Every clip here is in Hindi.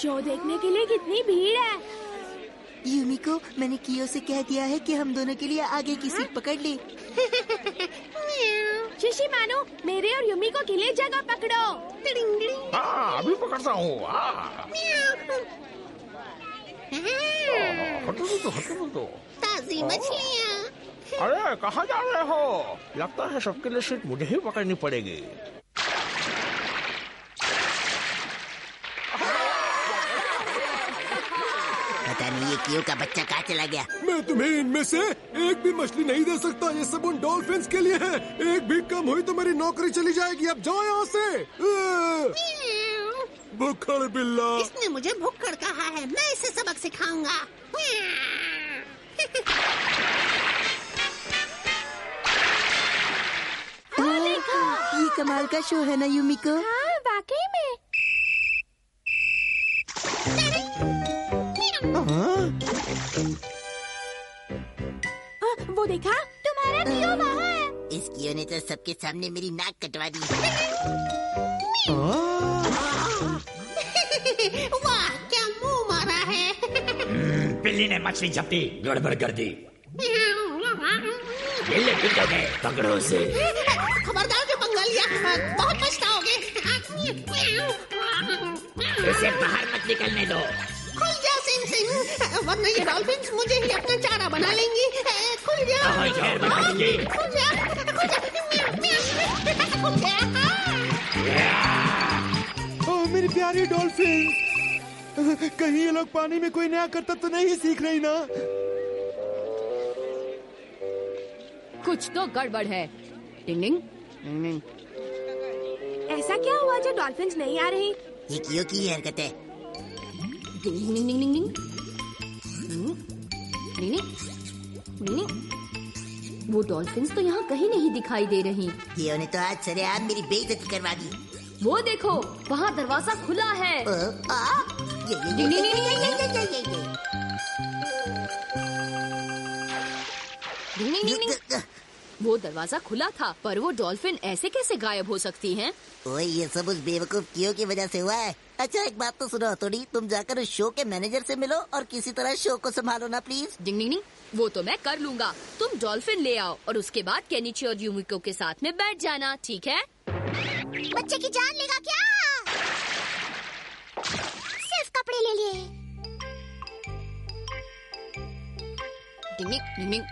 शो देखने के लिए कितनी भीड़ है। यूमिको, मैंने कियो से कह दिया है कि हम दोनों के लिए आगे की सीट पकड़ ले। शिशिमानु, मेरे और यूमिको के लिए जगह पकड़ो। हाँ, अभी पकड़ता हूँ। हटो तो। ताजी मछलियाँ। अरे कहाँ जा रहे हो? लगता है सबके लिए सीट मुझे ही पकड़नी पड़ेगी। पता नहीं ये कियो का बच्चा कहाँ चला गया। मैं तुम्हें इनमें से एक भी मछली नहीं दे सकता। ये सब उन डॉल्फिन्स के लिए है। एक भी कम हुई तो मेरी नौकरी चली जाएगी। अब जाओ यहाँ से। भुक्खड़ बिल्ला। इसने मुझे भुक्खड़ कहा है। मैं इसे सबक सिखाऊंगा। ये कमाल का शो है ना यूमिको? हाँ, वाकई में। वो देखा, तुम्हारा कियो वहाँ है। इस कियो ने तो सबके सामने मेरी नाक कटवा दी। वाह, क्या मुंह मारा है। बिल्ली ने मछली झपटी, गड़बड़ कर दी। बिल्ली पिट गए, पकड़ो उसे। खबरदार जो पंगा लिया, बहुत पछताओगे। इसे बाहर मत निकलने दो। खुल जा सिंह सिंह, वरना ये डॉल्फिन्स मुझे ही अपना चारा बना लेंगी। खुल जा। खुल जा। ओह मेरी प्यारी डॉल्फिन, कहीं ये लोग पानी में कोई नया करतब तो नहीं सीख रही ना? कुछ तो गड़बड़ है। टिंग टिंग टिंग टिंग। ऐसा क्या हुआ जो डॉल्फिन्स नहीं आ रही? ये कियो की हरकत है। टिंग टिंग टिंग टिंग टिंग। टिंग टिंग टिंग। वो डॉल्फिन्स तो यहाँ कहीं नहीं दिखाई दे रही। कियो ने तो आज सरेआम मेरी बेइज्जती करवा दी। वो देखो, वहाँ दरवाजा खुला है। वो दरवाजा खुला था, पर वो डॉल्फिन ऐसे कैसे गायब हो सकती हैं? ओए, ये सब उस बेवकूफ कियो की वजह से हुआ है। अच्छा एक बात तो सुनो थोड़ी, तुम जाकर उस शो के मैनेजर से मिलो और किसी तरह शो को संभालो ना प्लीज। डिंग डिंग डिंग। वो तो मैं कर लूंगा। तुम डॉल्फिन ले आओ और उसके बाद केनिची और यूमिको के साथ में बैठ जाना, ठीक है? बच्चे की जान लेगा क्या? सिर्फ कपड़े ले लिए। डिंग डिंग डिंग।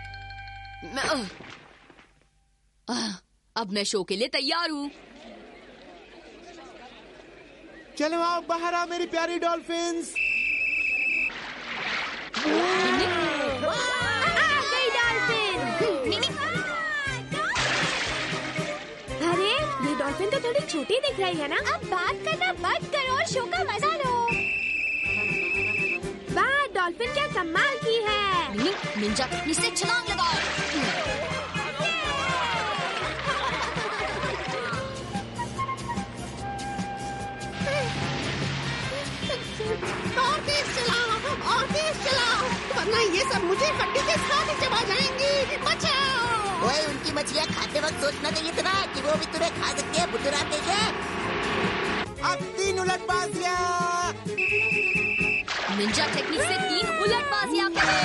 अब मैं शो के लिए तैयार हूँ। चलो आओ, बाहर आओ मेरी प्यारी डॉल्फिन्स। अरे ये डॉल्फिन तो थोड़ी छोटी दिख रही है ना? अब बात करना बंद करो और शो का मजा लो। वाह, डॉल्फिन क्या कमाल की है। निंजा टेक्निक से छलांग लगाओ। और तेज चलाओ, वरना ये सब मुझे हड्डी के साथ ही चबा जाएंगी। बचाओ। ओए, उनकी मछलियाँ खाते वक्त सोचना चाहिए था ना कि वो भी तुम्हें खा सकती है, बुद्धुरा कैसे? अब 3 उलटबाजियाँ। निंजा टेक्निक से 3 उलटबाजियाँ करो।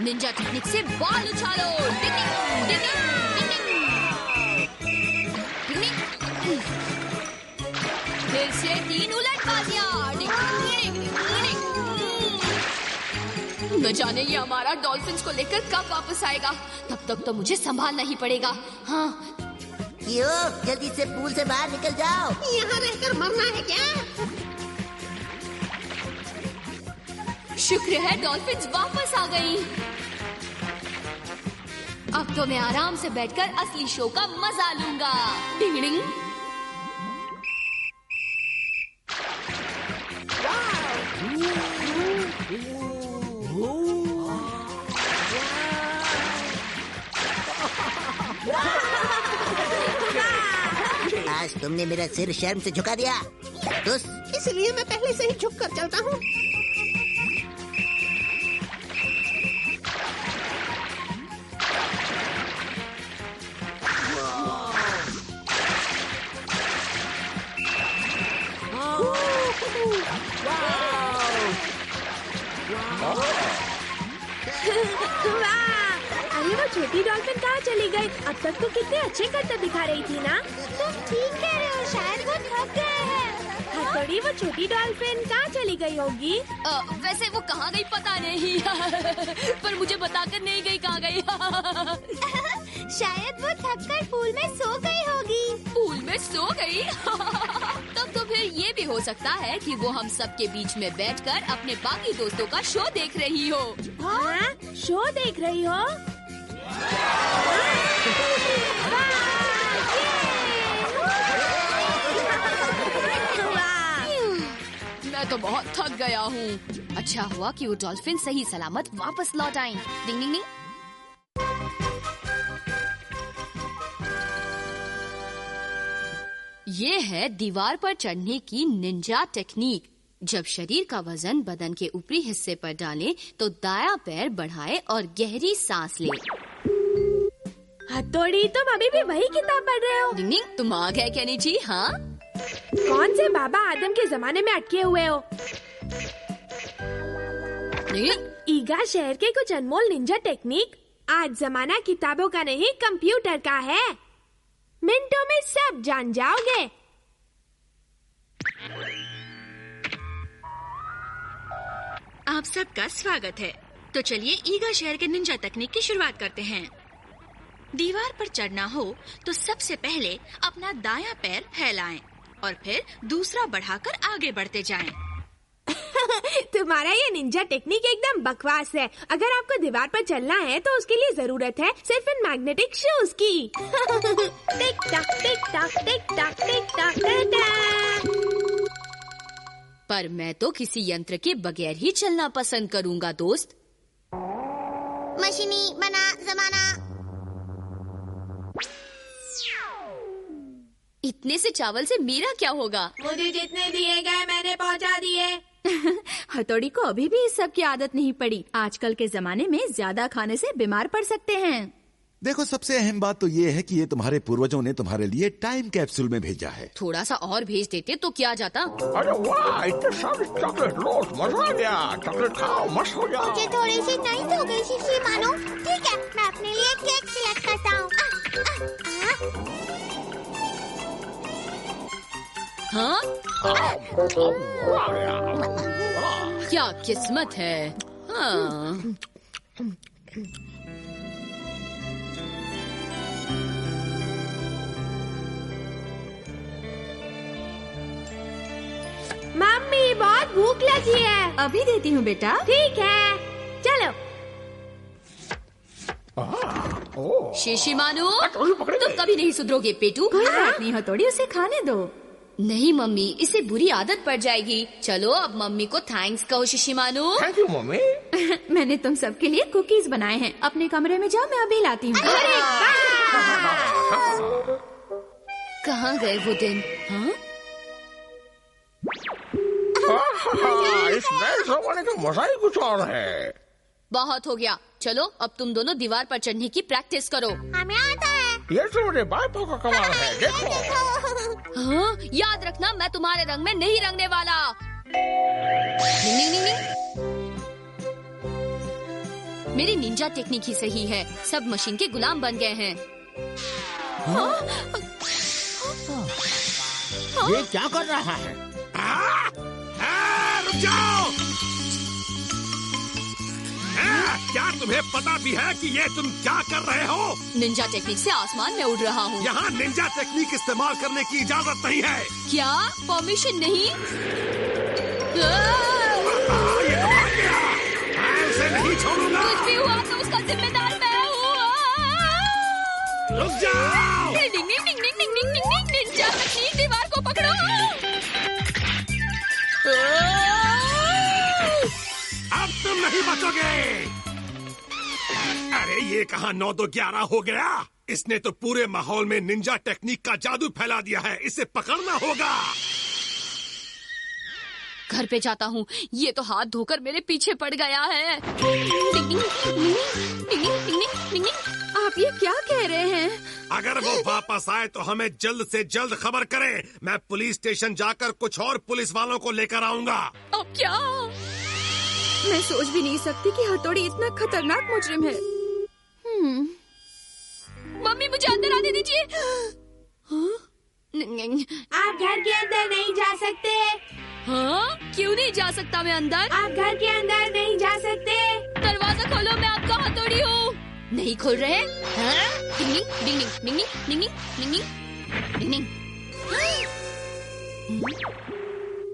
निंजा टेक्निक से बॉल उछालो। फिर से 3 उलटबाजियाँ। न जाने ये हमारा डॉल्फिन्स को लेकर कब वापस आएगा। तब तक तो मुझे संभालना ही पड़ेगा। हाँ, कियो, जल्दी से पूल से बाहर निकल जाओ। यहाँ रहकर मरना है क्या? शुक्र है डॉल्फिन्स वापस आ गई। अब तो मैं आराम से बैठकर असली शो का मजा लूंगा। डिंग डिंग। आज तुमने मेरा सिर शर्म से झुका दिया। इसलिए मैं पहले से ही झुक कर चलता हूँ। वाह! अरे वो छोटी डॉल्फिन कहाँ चली गई? अब तक तो कितने अच्छे करतब दिखा रही थी ना? तुम ठीक कह रहे हो, शायद वो थक गए हैं। हथौड़ी, वो छोटी डॉल्फिन कहाँ चली गई होगी? वैसे वो कहाँ गई पता नहीं पर मुझे बताकर नहीं गई कहाँ गई शायद वो थककर पूल में सो गई होगी। पूल में सो गई तब तो फिर ये भी हो सकता है कि वो हम सब के बीच में बैठकर अपने बाकी दोस्तों का शो देख रही हो। हाँ? शो देख रही हो? मैं तो बहुत थक गया हूँ। अच्छा हुआ कि वो डॉल्फिन सही सलामत वापस लौट आई। डिंग डिंग डिंग। ये है दीवार पर चढ़ने की निंजा टेक्निक। जब शरीर का वजन बदन के ऊपरी हिस्से पर डालें तो दायां पैर बढ़ाए और गहरी सांस ले। हथौड़ी, तुम अभी भी वही किताब पढ़ रहे हो? डिंग डिंग, तुम आ गए केनिची? हाँ, कौन से बाबा आदम के जमाने में अटके हुए हो? ईगा शहर के कुछ अनमोल निंजा टेक्निक। आज जमाना किताबों का नहीं, कंप्यूटर का है। मिनटों में सब जान जाओगे। आप सबका स्वागत है। तो चलिए ईगा शहर के निंजा तकनीक की शुरुआत करते हैं। दीवार पर चढ़ना हो तो सबसे पहले अपना दायां पैर फैलाएं और फिर दूसरा बढ़ाकर आगे बढ़ते जाएं। तुम्हारा ये निंजा टेक्निक एकदम बकवास है। अगर आपको दीवार पर चलना है तो उसके लिए जरूरत है सिर्फ इन मैग्नेटिक शूज की। टिक टक टिक टक टिक टक टिक टक टिक टक। पर मैं तो किसी यंत्र के बगैर ही चलना पसंद करूँगा दोस्त। मशीनी बना जमाना। इतने से चावल से मेरा क्या होगा? मुझे जितने दिए गए मैंने पहुंचा दिए। हथौड़ी को अभी भी इस सब की आदत नहीं पड़ी। आजकल के जमाने में ज्यादा खाने से बीमार पड़ सकते हैं। देखो, सबसे अहम बात तो ये है कि ये तुम्हारे पूर्वजों ने तुम्हारे लिए टाइम कैप्सूल में भेजा है। थोड़ा सा और भेज देते तो क्या जाता? अरे वाह, इतने सारे चॉकलेट रोज, मजा आ गया। चॉकलेट खाओ, मस्त हो जाओ। मुझे थोड़ी सी नाइस हो गई शिशी मानो। ठीक है, मैं अपने लिए केक सिलेक्ट करता हूँ। हाँ? क्या किस्मत है। हाँ। मम्मी, बहुत भूख लगी है। अभी देती हूँ बेटा। ठीक है, चलो। शिशिमानु, तुम कभी नहीं सुधरोगे पेटू। कोई बात नहीं हथौड़ी, उसे खाने दो। नहीं मम्मी, इसे बुरी आदत पड़ जाएगी। चलो अब मम्मी को थैंक्स कहो शिशिमानु। Thank you mummy. मैंने तुम सबके लिए कुकीज बनाए हैं। अपने कमरे में जाओ, मैं अभी लाती हूँ। कहाँ गए वो दिन? हाँ? इस नए जमाने का मजा ही कुछ और है। बहुत हो गया, चलो अब तुम दोनों दीवार पर चढ़ने की प्रैक्टिस करो। हमें आता है। ये तो मेरे बापों का कमाल है, देखो। हाँ? याद रखना, मैं तुम्हारे रंग में नहीं रंगने वाला। नहीं। मेरी निंजा टेक्निक ही सही है। सब मशीन के गुलाम बन गए हैं। ये क्या कर रहा है? रुक जाओ! क्या तुम्हें पता भी है कि ये तुम क्या कर रहे हो? निंजा टेक्निक से आसमान में उड़ रहा हूँ। यहाँ निंजा टेक्निक इस्तेमाल करने की इजाजत नहीं है। क्या परमिशन नहीं? ये तो भाग गया। मैं उसे नहीं छोड़ूंगा। कुछ भी हुआ तो उसका जिम्मेदार मैं हूँ। रुक जाओ! निंजा टेक्निक, दीवार को पकड़ो। अब तुम नहीं बचोगे। अरे ये कहाँ 9-2-11 हो गया? इसने तो पूरे माहौल में निंजा टेक्निक का जादू फैला दिया है। इसे पकड़ना होगा। घर पे जाता हूँ। ये तो हाथ धोकर मेरे पीछे पड़ गया है। आप ये क्या कह रहे हैं? अगर वो वापस आए तो हमें जल्द से जल्द खबर करें। मैं पुलिस स्टेशन जाकर कुछ और पुलिस वालों को लेकर आऊंगा। अब क्या? मैं सोच भी नहीं सकती कि हथौड़ी इतना खतरनाक मुजरिम है। मम्मी मुझे अंदर आने दीजिए। आप घर के अंदर नहीं जा सकते। हाँ? क्यों नहीं जा सकता मैं अंदर? आप घर के अंदर नहीं जा सकते। दरवाजा खोलो, मैं आपका हथौड़ी हूँ। नहीं खोल रहे? हाँ? डिंग डिंग डिंग डिंग डिंग डिंग डिंग डिंग।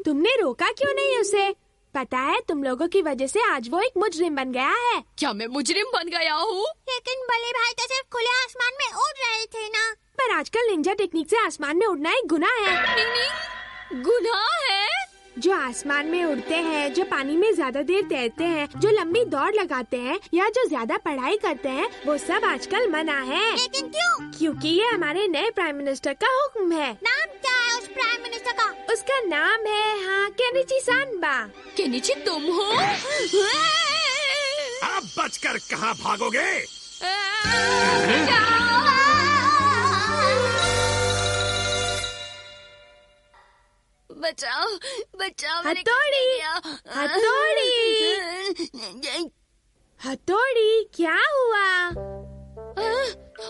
तुमने रोका क्यों नहीं उसे? पता है तुम लोगों की वजह से आज वो एक मुजरिम बन गया है। क्या मैं मुजरिम बन गया हूँ? लेकिन बड़े भाई तो सिर्फ खुले आसमान में उड़ रहे थे ना। पर आजकल निंजा टेक्निक से आसमान में उड़ना एक गुनाह है। गुनाह है? जो आसमान में उड़ते हैं, जो पानी में ज्यादा देर तैरते हैं, जो लंबी दौड़ लगाते हैं या जो ज्यादा पढ़ाई करते हैं, वो सब आजकल मना है। लेकिन क्यों? क्योंकि ये हमारे नए प्राइम मिनिस्टर का हुक्म है। नाम क्या है उस प्राइम मिनिस्टर का? उसका नाम है केनिची सानबा। केनिची तुम हो? अब बचकर कहाँ भागोगे? बचाओ बचाओ। हथौड़ी, हथौड़ी, हथौड़ी, क्या हुआ?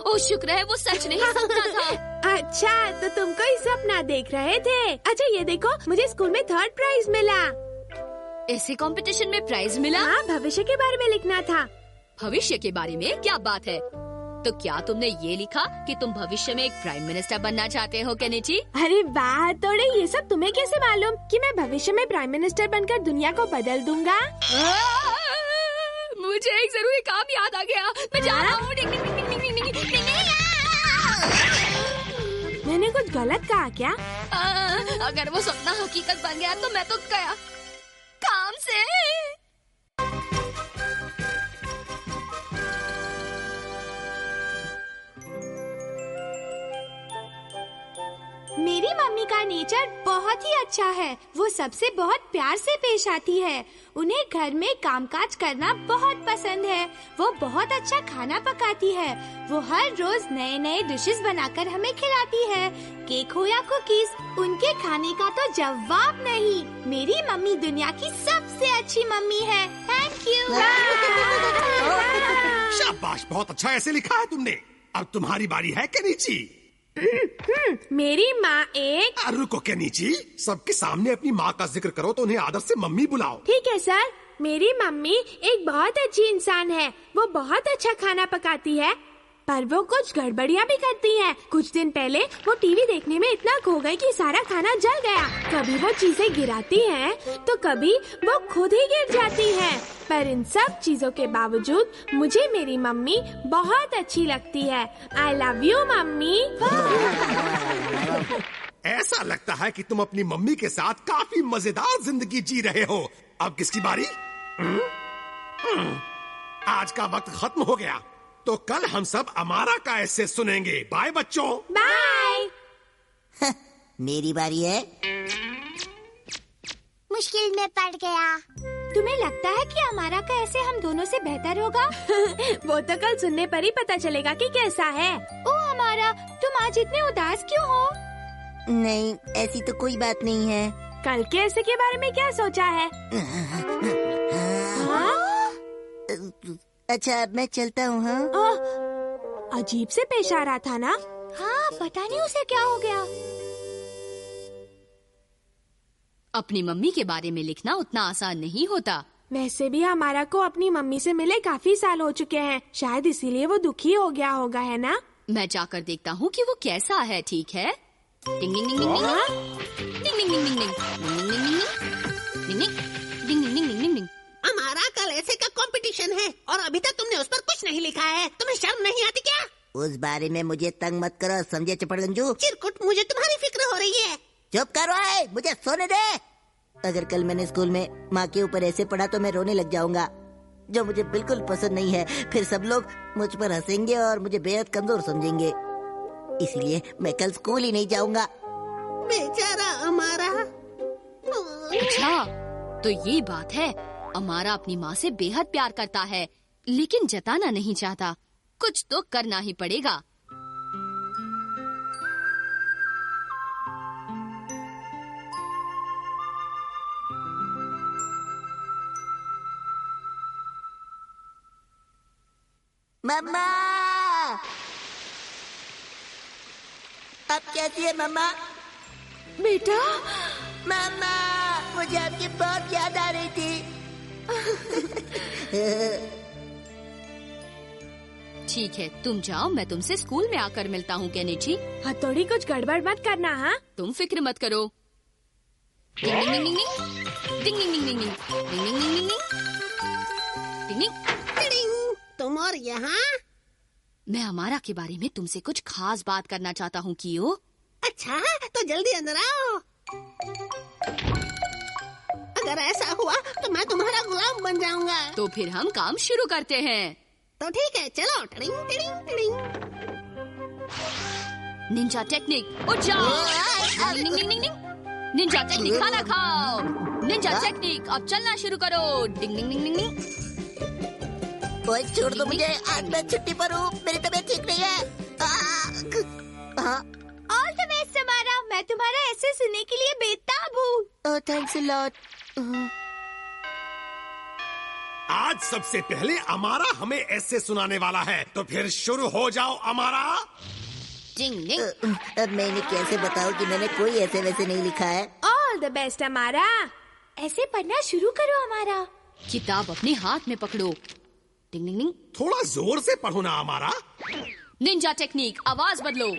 ओ शुक्र है वो सच नहीं सपना था। अच्छा तो तुम कोई सपना देख रहे थे। अच्छा ये देखो, मुझे स्कूल में 3rd प्राइज मिला। ऐसे कंपटीशन में प्राइज मिला? हाँ, भविष्य के बारे में लिखना था। भविष्य के बारे में? क्या बात है। तो क्या तुमने ये लिखा कि तुम भविष्य में एक प्राइम मिनिस्टर बनना चाहते हो केनिची? अरे वाह हथौड़ी, ये सब तुम्हें कैसे मालूम कि मैं भविष्य में प्राइम मिनिस्टर बनकर दुनिया को बदल दूंगा? मुझे एक जरूरी काम याद आ गया। मैं जा रहा हूँ। मैंने कुछ गलत कहा क्या? अगर वो सपना हकीकत बन गया तो मैं तो गया काम से। मेरी मम्मी का नेचर बहुत ही अच्छा है। वो सबसे बहुत प्यार से पेश आती है। उन्हें घर में कामकाज करना बहुत पसंद है। वो बहुत अच्छा खाना पकाती है। वो हर रोज नए नए डिशेस बनाकर हमें खिलाती है। केक हो या कुकीज, उनके खाने का तो जवाब नहीं। मेरी मम्मी दुनिया की सबसे अच्छी मम्मी है। Thank you. शाबाश, बहुत अच्छा ऐसे लिखा है तुमने। अब तुम्हारी बारी है केनिची। मेरी माँ एक। रुको केनिची, सबके सामने अपनी माँ का जिक्र करो तो उन्हें आदर से मम्मी बुलाओ। ठीक है सर। मेरी मम्मी एक बहुत अच्छी इंसान है। वो बहुत अच्छा खाना पकाती है, पर वो कुछ गड़बड़ियाँ भी करती है। कुछ दिन पहले वो टीवी देखने में इतना खो गई कि सारा खाना जल गया। कभी वो चीजें गिराती है तो कभी वो खुद ही गिर जाती है। पर इन सब चीजों के बावजूद मुझे मेरी मम्मी बहुत अच्छी लगती है। I love you mummy. ऐसा लगता है कि तुम अपनी मम्मी के साथ काफी मजेदार जिंदगी जी रहे हो। अब किसकी बारी? आज का वक्त खत्म हो गया, तो कल हम सब अमारा का ऐसे सुनेंगे। बाय बच्चों। बाय। मेरी बारी है। मुश्किल में पड़ गया। तुम्हें लगता है कि हमारा का ऐसे हम दोनों से बेहतर होगा? वो तो कल सुनने पर ही पता चलेगा कि कैसा है। ओ हमारा, तुम आज इतने उदास क्यों हो? नहीं, ऐसी तो कोई बात नहीं है। कल के ऐसे के बारे में क्या सोचा है? अच्छा अब मैं चलता हूँ। हाँ, अजीब से पेश आ रहा था ना। हाँ, पता नहीं उसे क्या हो गया। अपनी मम्मी के बारे में लिखना उतना आसान नहीं होता। वैसे भी हमारा को अपनी मम्मी से मिले काफी साल हो चुके हैं। शायद इसीलिए वो दुखी हो गया होगा, है ना? मैं जाकर देखता हूँ कि वो कैसा है। ठीक है। डिंग डिंग डिंग डिंग डिंग डिंग डिंग डिंग डिंग डिंग डिंग डिंग डिंग। हमारा कल ऐसे का कंपटीशन है और अभी तक तुमने उस पर कुछ नहीं लिखा है। तुम्हें शर्म नहीं आती क्या? उस बारे में मुझे तंग मत करो, समझे चपड़गंजू? चिरकुट, मुझे तुम्हारी फिक्र हो रही है। चुप करो, मुझे सोने दे। अगर कल मैंने स्कूल में माँ के ऊपर ऐसे पढ़ा तो मैं रोने लग जाऊंगा, जो मुझे बिल्कुल पसंद नहीं है। फिर सब लोग मुझ पर हंसेंगे और मुझे बेहद कमजोर समझेंगे। इसलिए मैं कल स्कूल ही नहीं जाऊंगा। बेचारा हमारा। अच्छा, तो ये बात है। अमारा अपनी माँ से बेहद प्यार करता है, लेकिन जताना नहीं चाहता। कुछ तो करना ही पड़ेगा। मम्मा, अब कैसी है मम्मा? बेटा, मम्मा, मुझे आपकी बहुत याद आ रही थी। ठीक है, तुम जाओ, मैं तुमसे स्कूल में आकर मिलता हूँ केनिची। हथौड़ी कुछ गड़बड़ मत करना। हाँ, तुम फिक्र मत करो। डिंग डिंग डिंग डिंग डिंग डिंग डिंग डिंग डिंग डिंग डिंग डिंग डिंग। तुम और यहाँ? मैं अमारा के बारे में तुमसे कुछ खास बात करना चाहता हूँ कियो। अच्छा, तो जल्दी अंदर आओ। अगर ऐसा हुआ तो मैं तुम्हारा गुलाम बन जाऊंगा। तो फिर हम काम शुरू करते हैं। तो ठीक है, चलो। Tiding tiding tiding. Ninja technique, उठ जाओ। डिंग डिंग डिंग डिंग। निंजा टेक्निक, खाना खाओ। निंजा टेक्निक, अब चलना शुरू करो। डिंग डिंग डिंग डिंग डिंग। ओए, छोड़ दो मुझे, आज मैं छुट्टी पर हूँ, मेरी तबीयत ठीक नहीं है। ऑल द बेस्ट अमारा, मैं तुम्हारा ऐसे सुनने के लिए बेताब हूँ। ओह, थैंक्स अ लॉट। आज सबसे पहले अमारा हमें ऐसे सुनाने वाला है, तो फिर शुरू हो जाओ अमारा। डिंग डिंग। अब मैंने कैसे बताऊं कि मैंने कोई ऐसे वैसे नहीं लिखा है। ऑल द बेस्ट अमारा, ऐसे पढ़ना शुरू करो अमारा। किताब अपने हाथ में पकड़ो। डिंग डिंग डिंग। थोड़ा जोर से पढ़ो ना अमारा। निंजा टेक्निक, आवाज बदलो।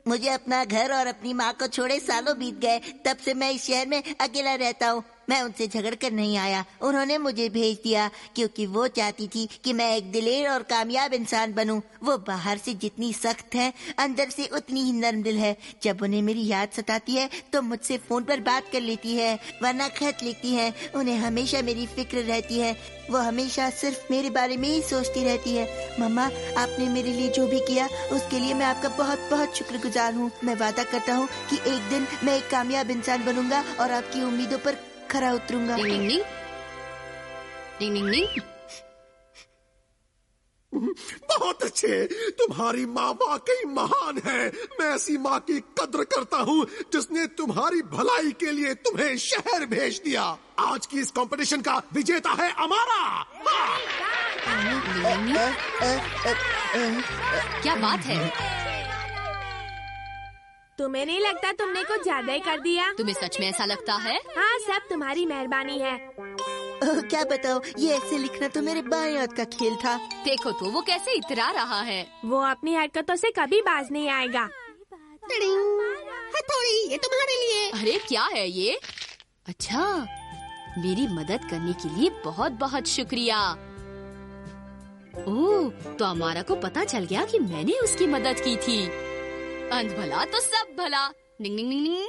मुझे अपना घर और अपनी माँ को छोड़े सालों बीत गए। तब से मैं इस शहर में अकेला रहता हूँ। मैं उनसे झगड़ कर नहीं आया, उन्होंने मुझे भेज दिया क्योंकि वो चाहती थी कि मैं एक दिलेर और कामयाब इंसान बनूं। वो बाहर से जितनी सख्त है, अंदर से उतनी ही नर्म दिल है। जब उन्हें मेरी याद सताती है तो मुझसे फोन पर बात कर लेती है, वरना खत लिखती है। उन्हें हमेशा मेरी फिक्र रहती है। वो हमेशा सिर्फ मेरे बारे में ही सोचती रहती है। मम्मा, आपने मेरे लिए जो भी किया उसके लिए मैं आपका बहुत बहुत शुक्रगुजार हूँ। मैं वादा करता हूँ कि एक दिन मैं एक कामयाब इंसान बनूंगा और आपकी उम्मीदों पर खरा उतरूंगा। डिंग डिंग डिंग। डिंग डिंग डिंग। बहुत अच्छे, तुम्हारी माँ वाकई महान है। मैं ऐसी माँ की कद्र करता हूँ जिसने तुम्हारी भलाई के लिए तुम्हें शहर भेज दिया। आज की इस कंपटीशन का विजेता है अमारा। क्या बात है? तुम्हें नहीं लगता तुमने कुछ ज्यादा ही कर दिया? तुम्हें सच में ऐसा लगता है? हाँ, सब तुम्हारी मेहरबानी है। क्या बताओ, ये ऐसे लिखना तो मेरे बाएं हाथ का खेल था। देखो तो वो कैसे इतरा रहा है। वो अपनी हरकतों से कभी बाज नहीं आएगा। हथौड़ी, ये तुम्हारे लिए। अरे क्या है ये? अच्छा, मेरी मदद करने के लिए बहुत बहुत शुक्रिया। ओह, तो अमारा को पता चल गया कि मैंने उसकी मदद की थी। अंत भला तो सब भला। डिंग डिंग डिंग डिंग।